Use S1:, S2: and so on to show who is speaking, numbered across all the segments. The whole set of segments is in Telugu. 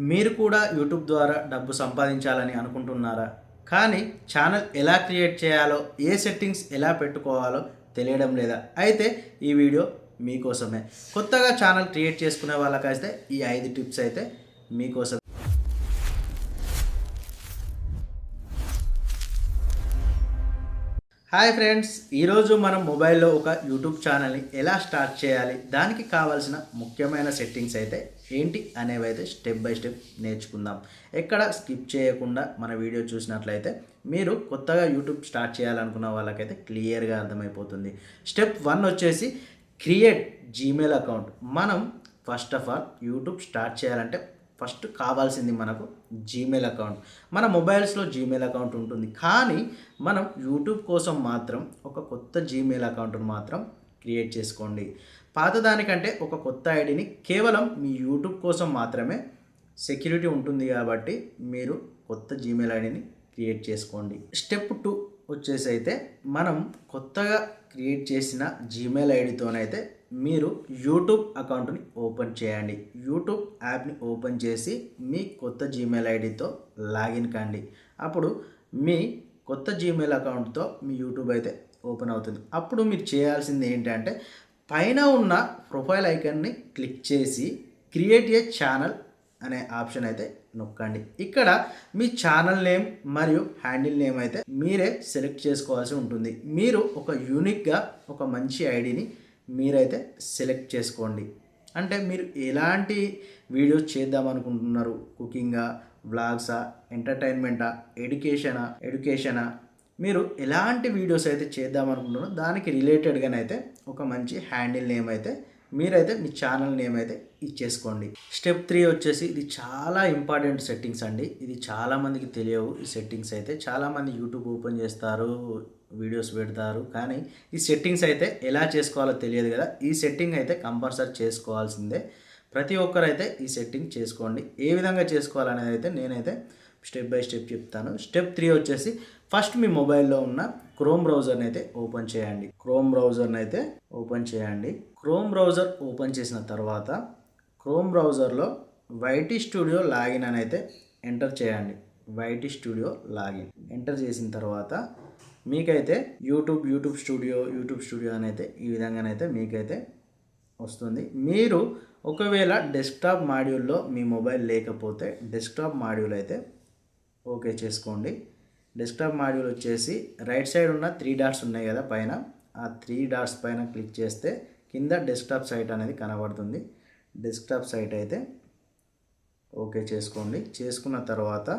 S1: మీరు కూడా యూట్యూబ్ ద్వారా డబ్బు సంపాదించాలని అనుకుంటున్నారా? కానీ ఛానల్ ఎలా క్రియేట్ చేయాలో, ఏ సెట్టింగ్స్ ఎలా పెట్టుకోవాలో తెలియడం లేదా? అయితే ఈ వీడియో మీకోసమే. కొత్తగా ఛానల్ క్రియేట్ చేసుకునే వాళ్ళకైతే ఈ 5 టిప్స్ అయితే మీకోసమే. హాయ్ ఫ్రెండ్స్, ఈరోజు మనం మొబైల్లో ఒక యూట్యూబ్ ఛానల్ని ఎలా స్టార్ట్ చేయాలి, దానికి కావాల్సిన ముఖ్యమైన సెట్టింగ్స్ అయితే ఏంటి అనేవి అయితే స్టెప్ బై స్టెప్ నేర్చుకుందాం. ఎక్కడ స్కిప్ చేయకుండా మన వీడియో చూసినట్లయితే మీరు కొత్తగా యూట్యూబ్ స్టార్ట్ చేయాలనుకున్న వాళ్ళకైతే క్లియర్గా అర్థమైపోతుంది. స్టెప్ 1 వచ్చేసి క్రియేట్ జీమెయిల్ అకౌంట్. మనం first of all YouTube start చేయాలంటే ఫస్ట్ కావాల్సింది మనకు జీమెయిల్ అకౌంట్. మన మొబైల్స్లో జీమెయిల్ అకౌంట్ ఉంటుంది, కానీ మనం యూట్యూబ్ కోసం మాత్రం ఒక కొత్త జీమెయిల్ అకౌంట్ను మాత్రం క్రియేట్ చేసుకోండి. పాతదానికంటే ఒక కొత్త ఐడిని కేవలం మీ యూట్యూబ్ కోసం మాత్రమే సెక్యూరిటీ ఉంటుంది, కాబట్టి మీరు కొత్త జీమెయిల్ ఐడిని క్రియేట్ చేసుకోండి. స్టెప్ 2 వచ్చేసి అయితే మనం కొత్తగా క్రియేట్ చేసిన జీమెయిల్ ఐడితోనైతే మీరు యూట్యూబ్ అకౌంట్ని ఓపెన్ చేయండి. యూట్యూబ్ యాప్ని ఓపెన్ చేసి మీ కొత్త జీమెయిల్ ఐడితో లాగిన్ కండి. అప్పుడు మీ కొత్త జీమెయిల్ అకౌంట్తో మీ యూట్యూబ్ అయితే ఓపెన్ అవుతుంది. అప్పుడు మీరు చేయాల్సింది ఏంటంటే పైన ఉన్న ప్రొఫైల్ ఐకాన్ని క్లిక్ చేసి క్రియేట్ ఏ ఛానల్ అనే ఆప్షన్ అయితే నొక్కండి. ఇక్కడ మీ ఛానల్ నేమ్ మరియు హ్యాండిల్ నేమ్ అయితే మీరే సెలెక్ట్ చేసుకోవాల్సి ఉంటుంది. మీరు ఒక యూనిక్గా ఒక మంచి ఐడిని మీరైతే సెలెక్ట్ చేసుకోండి. అంటే మీరు ఎలాంటి వీడియోస్ చేద్దాం అనుకుంటున్నారు? కుకింగా, వ్లాగ్సా, ఎంటర్టైన్మెంటా, ఎడ్యుకేషనా, మీరు ఎలాంటి వీడియోస్ అయితే చేద్దాం అనుకుంటున్నారో దానికి రిలేటెడ్గానైతే ఒక మంచి హ్యాండిల్ నేమ్ అయితే మీరైతే మీ ఛానల్ నేమ్ అయితే ఇచ్చేసుకోండి. స్టెప్ 3 వచ్చేసి ఇది చాలా ఇంపార్టెంట్ సెట్టింగ్స్ అండి. ఇది చాలామందికి తెలియవు. ఈ సెట్టింగ్స్ అయితే చాలామంది యూట్యూబ్ ఓపెన్ చేస్తారు, వీడియోస్ పెడతారు, కానీ ఈ సెట్టింగ్స్ అయితే ఎలా చేసుకోవాలో తెలియదు కదా. ఈ సెట్టింగ్ అయితే కంపల్సరీ చేసుకోవాల్సిందే. ప్రతి ఒక్కరైతే ఈ సెట్టింగ్ చేసుకోండి. ఏ విధంగా చేసుకోవాలనేది అయితే నేనైతే స్టెప్ బై స్టెప్ చెప్తాను. స్టెప్ 3 వచ్చేసి ఫస్ట్ మీ మొబైల్లో ఉన్న క్రోమ్ బ్రౌజర్ని అయితే ఓపెన్ చేయండి. క్రోమ్ బ్రౌజర్ ఓపెన్ చేసిన తర్వాత క్రోమ్ బ్రౌజర్లో వైటీ స్టూడియో లాగిన్ అని అయితే ఎంటర్ చేయండి. వైటీ స్టూడియో లాగిన్ ఎంటర్ చేసిన తర్వాత మీకైతే యూట్యూబ్ స్టూడియో అని అయితే ఈ విధంగానైతే మీకైతే వస్తుంది. మీరు ఒకవేళ డెస్క్టాప్ మాడ్యూల్లో మీ మొబైల్ లేకపోతే డెస్క్టాప్ మాడ్యూల్ అయితే ఓకే చేసుకోండి. డెస్క్టాప్ మాడ్యూల్ వచ్చేసి రైట్ సైడ్ ఉన్న 3 డాట్స్ ఉన్నాయి కదా పైన, ఆ 3 డాట్స్ పైన క్లిక్ చేస్తే కింద డెస్క్టాప్ సైట్ అనేది కనబడుతుంది. డెస్క్టాప్ సైట్ అయితే ఓకే చేసుకోండి. చేసుకున్న తర్వాత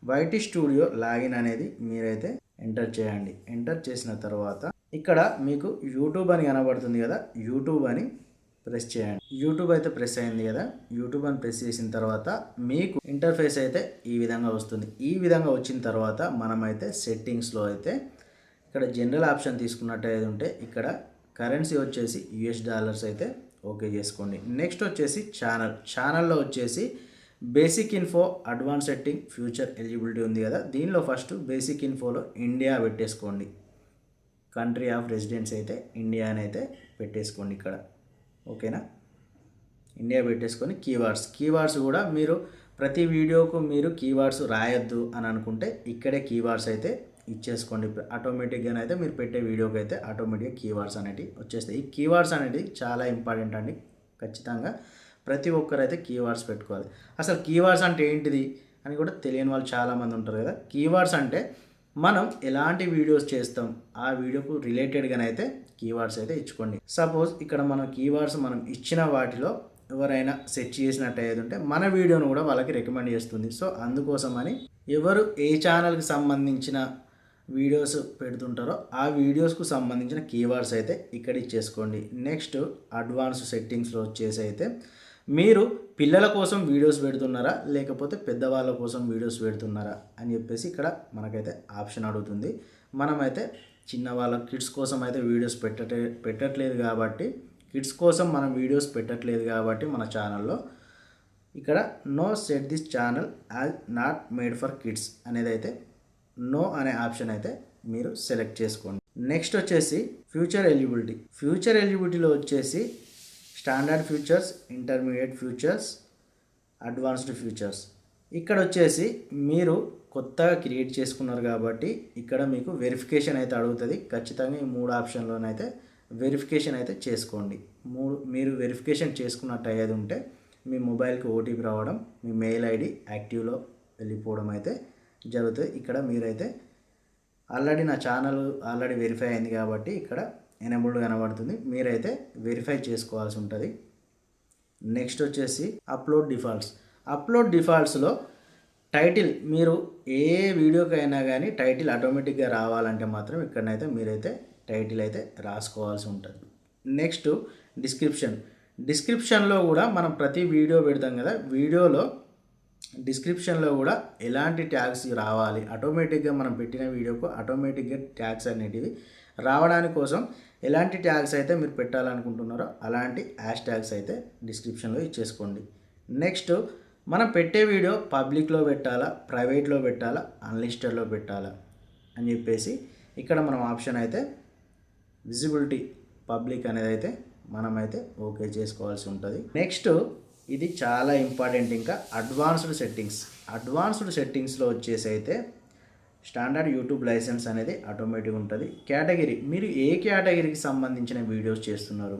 S1: వైటీ స్టూడియో లాగిన్ అనేది మీరైతే ఎంటర్ చేయండి. ఎంటర్ చేసిన తర్వాత ఇక్కడ మీకు యూట్యూబ్ అని కనబడుతుంది కదా, యూట్యూబ్ అని ప్రెస్ చేయండి. యూట్యూబ్ అయితే ప్రెస్ అయింది కదా. యూట్యూబ్ అని ప్రెస్ చేసిన తర్వాత మీకు ఇంటర్ఫేస్ అయితే ఈ విధంగా వస్తుంది. ఈ విధంగా వచ్చిన తర్వాత మనమైతే సెట్టింగ్స్లో అయితే ఇక్కడ జనరల్ ఆప్షన్ తీసుకున్నట్టయితే ఉంటే ఇక్కడ కరెన్సీ వచ్చేసి US$ అయితే ఓకే చేసుకోండి. నెక్స్ట్ వచ్చేసి ఛానల్లో వచ్చేసి basic info, advance setting, future eligibility ఉంది కదా. దీనిలో ఫస్ట్ బేసిక్ ఇన్ఫోలో ఇండియా పెట్టేసుకోండి. కంట్రీ ఆఫ్ రెసిడెన్స్ అయితే ఇండియా అని అయితే పెట్టేసుకోండి ఇక్కడ. ఓకేనా? ఇండియా పెట్టేసుకొని కీవర్డ్స్ కూడా మీరు ప్రతి వీడియోకు మీరు కీవర్డ్స్ రాయొద్దు అని అనుకుంటే ఇక్కడే కీవర్డ్స్ అయితే ఇచ్చేసుకోండి. ఆటోమేటిక్గానే అయితే మీరు పెట్టే వీడియోకి అయితే ఆటోమేటిక్గా కీవర్డ్స్ అనేవి వచ్చేస్తాయి. ఈ కీవర్డ్స్ అనేది చాలా ఇంపార్టెంట్ అండి. ఖచ్చితంగా ప్రతి ఒక్కరైతే కీవర్డ్స్ పెట్టుకోవాలి. అసలు కీవర్డ్స్ అంటే ఏంటిది అని కూడా తెలియని వాళ్ళు చాలామంది ఉంటారు కదా. కీవర్డ్స్ అంటే మనం ఎలాంటి వీడియోస్ చేస్తాం ఆ వీడియోకు రిలేటెడ్గానైతే కీవర్డ్స్ అయితే ఇచ్చుకోండి. సపోజ్ ఇక్కడ మనం కీవర్డ్స్ మనం ఇచ్చిన వాటిలో ఎవరైనా సెర్చ్ చేసినట్టయితే ఉంటే మన వీడియోను కూడా వాళ్ళకి రికమెండ్ చేస్తుంది. సో అందుకోసమని ఎవరు ఏ ఛానల్కి సంబంధించిన వీడియోస్ పెడుతుంటారో ఆ వీడియోస్కు సంబంధించిన కీవర్డ్స్ అయితే ఇక్కడ ఇచ్చేసుకోండి. నెక్స్ట్ అడ్వాన్స్ సెట్టింగ్స్లో వచ్చేసి అయితే మీరు పిల్లల కోసం వీడియోస్ పెడుతున్నారా లేకపోతే పెద్దవాళ్ళ కోసం వీడియోస్ పెడుతున్నారా అని చెప్పేసి ఇక్కడ మనకైతే ఆప్షన్ అడుగుతుంది. మనమైతే చిన్నవాళ్ళ కిడ్స్ కోసం అయితే వీడియోస్ పెట్టట్లేదు కాబట్టి మన ఛానల్లో ఇక్కడ no set this channel as not made for kids అనేది అయితే నో అనే ఆప్షన్ అయితే మీరు సెలెక్ట్ చేసుకోండి. నెక్స్ట్ వచ్చేసి ఫ్యూచర్ ఎలిజిబిలిటీలో వచ్చేసి standard futures, intermediate futures, advanced features. ఇక్కడ వచ్చేసి మీరు కొత్తగా క్రియేట్ చేసుకున్నారు కాబట్టి ఇక్కడ మీకు వెరిఫికేషన్ అయితే అడుగుతుంది. ఖచ్చితంగా ఈ 3 ఆప్షన్లోనైతే వెరిఫికేషన్ అయితే చేసుకోండి. మీరు వెరిఫికేషన్ చేసుకున్నట్టు అయ్యేది ఉంటే మీ మొబైల్కి ఓటీపీ రావడం, మీ మెయిల్ ఐడి యాక్టివ్లో వెళ్ళిపోవడం అయితే జరుగుతుంది. ఇక్కడ మీరైతే ఆల్రెడీ నా ఛానల్ ఆల్రెడీ వెరిఫై అయింది కాబట్టి ఇక్కడ ఎనేబుల్డ్ కనబడుతుంది. మీరైతే వెరిఫై చేసుకోవాల్సి ఉంటుంది. నెక్స్ట్ వచ్చేసి అప్లోడ్ డిఫాల్ట్స్లో టైటిల్ మీరు ఏ వీడియోకైనా కానీ టైటిల్ ఆటోమేటిక్గా రావాలంటే మాత్రం ఇక్కడనైతే మీరైతే టైటిల్ అయితే రాసుకోవాల్సి ఉంటుంది. నెక్స్ట్ డిస్క్రిప్షన్లో కూడా మనం ప్రతి వీడియో పెడతాం కదా, వీడియోలో డిస్క్రిప్షన్లో కూడా ఎలాంటి ట్యాగ్స్ రావాలి, ఆటోమేటిక్గా మనం పెట్టిన వీడియోకు ఆటోమేటిక్గా ట్యాగ్స్ అనేటివి రావడానికి కోసం ఎలాంటి ట్యాగ్స్ అయితే మీరు పెట్టాలనుకుంటున్నారో అలాంటి హ్యాష్ ట్యాగ్స్ అయితే డిస్క్రిప్షన్లో ఇచ్చేసుకోండి. నెక్స్ట్ మనం పెట్టే వీడియో పబ్లిక్లో పెట్టాలా, ప్రైవేట్లో పెట్టాలా, అన్లిస్టెడ్లో పెట్టాలా అని చెప్పేసి ఇక్కడ మనం ఆప్షన్ అయితే విజిబిలిటీ పబ్లిక్ అనేది అయితే మనమైతే ఓకే చేసుకోవాల్సి ఉంటుంది. నెక్స్ట్ ఇది చాలా ఇంపార్టెంట్, ఇంకా అడ్వాన్స్డ్ సెట్టింగ్స్లో వచ్చేసి అయితే స్టాండర్డ్ యూట్యూబ్ లైసెన్స్ అనేది ఆటోమేటిక్ ఉంటుంది. కేటగిరీ మీరు ఏ కేటగిరీకి సంబంధించిన వీడియోస్ చేస్తున్నారు,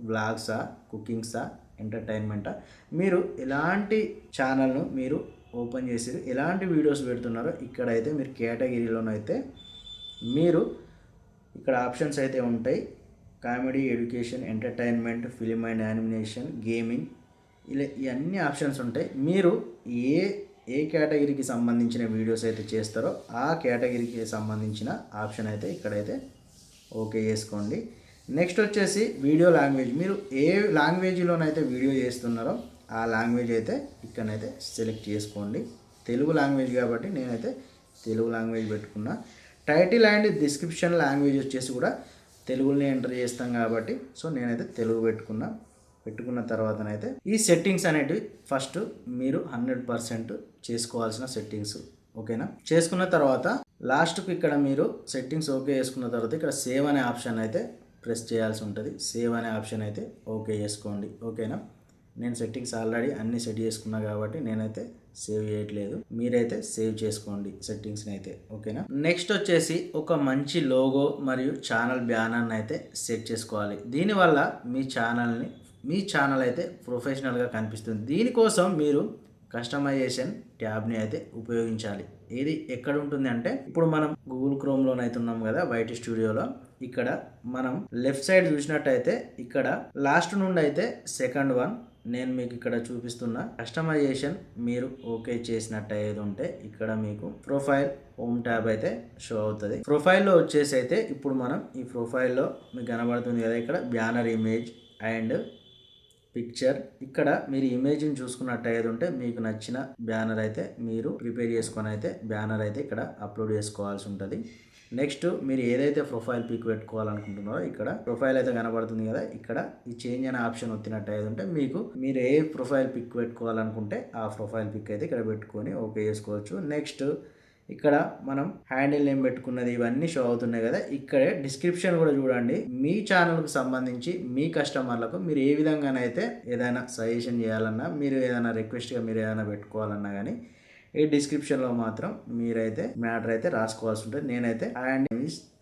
S1: వ్లాగ్సా, కుకింగ్సా, ఎంటర్టైన్మెంటా, మీరు ఎలాంటి ఛానల్ను మీరు ఓపెన్ చేసి ఎలాంటి వీడియోస్ పెడుతున్నారో ఇక్కడైతే మీరు కేటగిరీలోనైతే మీరు ఇక్కడ ఆప్షన్స్ అయితే ఉంటాయి. Comedy, education, entertainment, film and animation, gaming, ఇలా ఇవన్నీ ఆప్షన్స్ ఉంటాయి. మీరు ఏ కేటగిరీకి సంబంధించిన వీడియోస్ అయితే చేస్తారో ఆ కేటగిరీకి సంబంధించిన ఆప్షన్ అయితే ఇక్కడైతే ఓకే చేసుకోండి. నెక్స్ట్ వచ్చేసి వీడియో లాంగ్వేజ్, మీరు ఏ లాంగ్వేజ్లోనైతే వీడియో చేస్తున్నారో ఆ లాంగ్వేజ్ అయితే ఇక్కడనైతే సెలెక్ట్ చేసుకోండి. తెలుగు లాంగ్వేజ్ కాబట్టి నేనైతే తెలుగు లాంగ్వేజ్ పెట్టుకున్నా. టైటిల్ అండ్ డిస్క్రిప్షన్ లాంగ్వేజ్ వచ్చేసి కూడా తెలుగులోనే ఎంటర్ చేస్తాం కాబట్టి సో నేనైతే తెలుగు పెట్టుకున్న తర్వాతనైతే ఈ సెట్టింగ్స్ అనేటివి ఫస్ట్ మీరు 100% చేసుకోవాల్సిన సెట్టింగ్స్. ఓకేనా, చేసుకున్న తర్వాత లాస్ట్కి ఇక్కడ మీరు సెట్టింగ్స్ ఓకే చేసుకున్న తర్వాత ఇక్కడ సేవ్ అనే ఆప్షన్ అయితే ప్రెస్ చేయాల్సి ఉంటుంది. సేవ్ అనే ఆప్షన్ అయితే ఓకే చేసుకోండి. ఓకేనా, నేను సెట్టింగ్స్ ఆల్రెడీ అన్నీ సెట్ చేసుకున్నా కాబట్టి నేనైతే సేవ్ చేయట్లేదు, మీరైతే సేవ్ చేసుకోండి సెట్టింగ్స్ని అయితే. ఓకేనా, నెక్స్ట్ వచ్చేసి ఒక మంచి లోగో మరియు ఛానల్ బ్యానర్ని అయితే సెట్ చేసుకోవాలి. దీనివల్ల మీ ఛానల్ అయితే ప్రొఫెషనల్గా కనిపిస్తుంది. దీనికోసం మీరు కస్టమైజేషన్ ట్యాబ్ని అయితే ఉపయోగించాలి. ఇది ఎక్కడ ఉంటుంది అంటే ఇప్పుడు మనం గూగుల్ క్రోమ్లోనైతే ఉన్నాం కదా, వైటీ స్టూడియోలో. ఇక్కడ మనం లెఫ్ట్ సైడ్ చూసినట్టయితే ఇక్కడ లాస్ట్ నుండి అయితే సెకండ్ వన్ నేను మీకు ఇక్కడ చూపిస్తున్న కస్టమైజేషన్ మీరు ఓకే చేసినట్టు ఏది ఉంటే ఇక్కడ మీకు ప్రొఫైల్ హోమ్ ట్యాబ్ అయితే షో అవుతుంది. ప్రొఫైల్లో వచ్చేసి అయితే ఇప్పుడు మనం ఈ ప్రొఫైల్లో మీకు కనబడుతుంది కదా, ఇక్కడ బ్యానర్ ఇమేజ్ అండ్ పిక్చర్. ఇక్కడ మీరు ఇమేజ్ని చూసుకున్నట్టు అయ్యేది ఉంటే మీకు నచ్చిన బ్యానర్ అయితే మీరు ప్రిపేర్ చేసుకొని అయితే బ్యానర్ అయితే ఇక్కడ అప్లోడ్ చేసుకోవాల్సి ఉంటుంది. నెక్స్ట్ మీరు ఏదైతే ప్రొఫైల్ పిక్ పెట్టుకోవాలనుకుంటున్నారో ఇక్కడ ప్రొఫైల్ అయితే కనబడుతుంది కదా, ఇక్కడ ఈ చేంజ్ అనే ఆప్షన్ వచ్చినట్టు అయ్యేది ఉంటే మీరు ఏ ప్రొఫైల్ పిక్ పెట్టుకోవాలనుకుంటే ఆ ప్రొఫైల్ పిక్ అయితే ఇక్కడ పెట్టుకొని ఓకే చేసుకోవచ్చు. నెక్స్ట్ ఇక్కడ మనం హ్యాండిల్ నేమ్ పెట్టుకున్నది ఇవన్నీ షో అవుతున్నాయి కదా, ఇక్కడే డిస్క్రిప్షన్ కూడా చూడండి. మీ ఛానల్కి సంబంధించి మీ కస్టమర్లకు మీరు ఏ విధంగానైతే ఏదైనా సజెషన్ చేయాలన్నా, మీరు ఏదైనా రిక్వెస్ట్గా మీరు ఏదైనా పెట్టుకోవాలన్నా కానీ ఈ డిస్క్రిప్షన్లో మాత్రం మీరైతే మ్యాటర్ అయితే రాసుకోవాల్సి ఉంటుంది. నేనైతే అండ్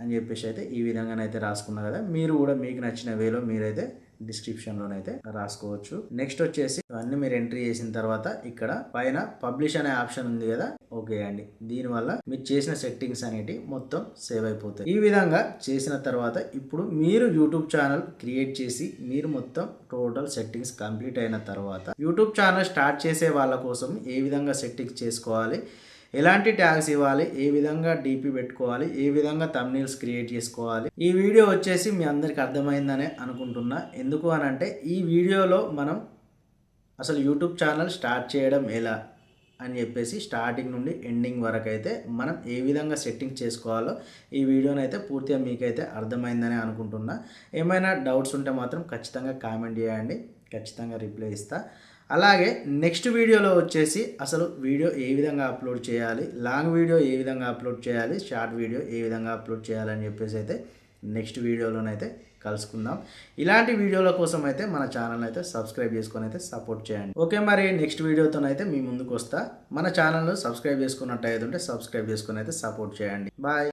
S1: అని చెప్పేసి అయితే ఈ విధంగానైతే రాసుకున్నా కదా, మీరు కూడా మీకు నచ్చిన వేలో మీరైతే డిస్క్రిప్షన్లోనైతే రాసుకోవచ్చు. నెక్స్ట్ వచ్చేసి ఇవన్నీ మీరు ఎంట్రీ చేసిన తర్వాత ఇక్కడ పైన పబ్లిష్ అనే ఆప్షన్ ఉంది కదా, ఓకే అండి. దీనివల్ల మీరు చేసిన సెట్టింగ్స్ అనేవి మొత్తం సేవ్ అయిపోతాయి. ఈ విధంగా చేసిన తర్వాత ఇప్పుడు మీరు యూట్యూబ్ ఛానల్ క్రియేట్ చేసి మీరు మొత్తం టోటల్ సెట్టింగ్స్ కంప్లీట్ అయిన తర్వాత యూట్యూబ్ ఛానల్ స్టార్ట్ చేసే వాళ్ళ కోసం ఏ విధంగా సెట్టింగ్స్ చేసుకోవాలి, ఎలాంటి ట్యాగ్స్ ఇవ్వాలి, ఏ విధంగా డీపీ పెట్టుకోవాలి, ఏ విధంగా థంబ్నెయిల్స్ క్రియేట్ చేసుకోవాలి, ఈ వీడియో వచ్చేసి మీ అందరికి అర్థమైందనే అనుకుంటున్నా. ఎందుకు అని అంటే ఈ వీడియోలో మనం అసలు యూట్యూబ్ ఛానల్ స్టార్ట్ చేయడం ఎలా అని చెప్పేసి స్టార్టింగ్ నుండి ఎండింగ్ వరకు అయితే మనం ఏ విధంగా సెట్టింగ్ చేసుకోవాలో ఈ వీడియోనైతే పూర్తిగా మీకైతే అర్థమైందని అనుకుంటున్నా. ఏమైనా డౌట్స్ ఉంటే మాత్రం ఖచ్చితంగా కామెంట్ చేయండి, ఖచ్చితంగా రిప్లై ఇస్తా. అలాగే నెక్స్ట్ వీడియోలో వచ్చేసి అసలు వీడియో ఏ విధంగా అప్లోడ్ చేయాలి, లాంగ్ వీడియో ఏ విధంగా అప్లోడ్ చేయాలి, షార్ట్ వీడియో ఏ విధంగా అప్లోడ్ చేయాలని చెప్పేసి అయితే నెక్స్ట్ వీడియోలోనైతే కలుసుకుందాం. ఇలాంటి వీడియోల కోసం అయితే మన ఛానల్ అయితే సబ్స్క్రైబ్ చేసుకొని అయితే సపోర్ట్ చేయండి. ఓకే, మరి నెక్స్ట్ వీడియోతోనైతే మీ ముందుకు వస్తా. మన ఛానల్ సబ్స్క్రైబ్ చేసుకున్నట్టు అయితే సబ్స్క్రైబ్ చేసుకొని అయితే సపోర్ట్ చేయండి. బాయ్.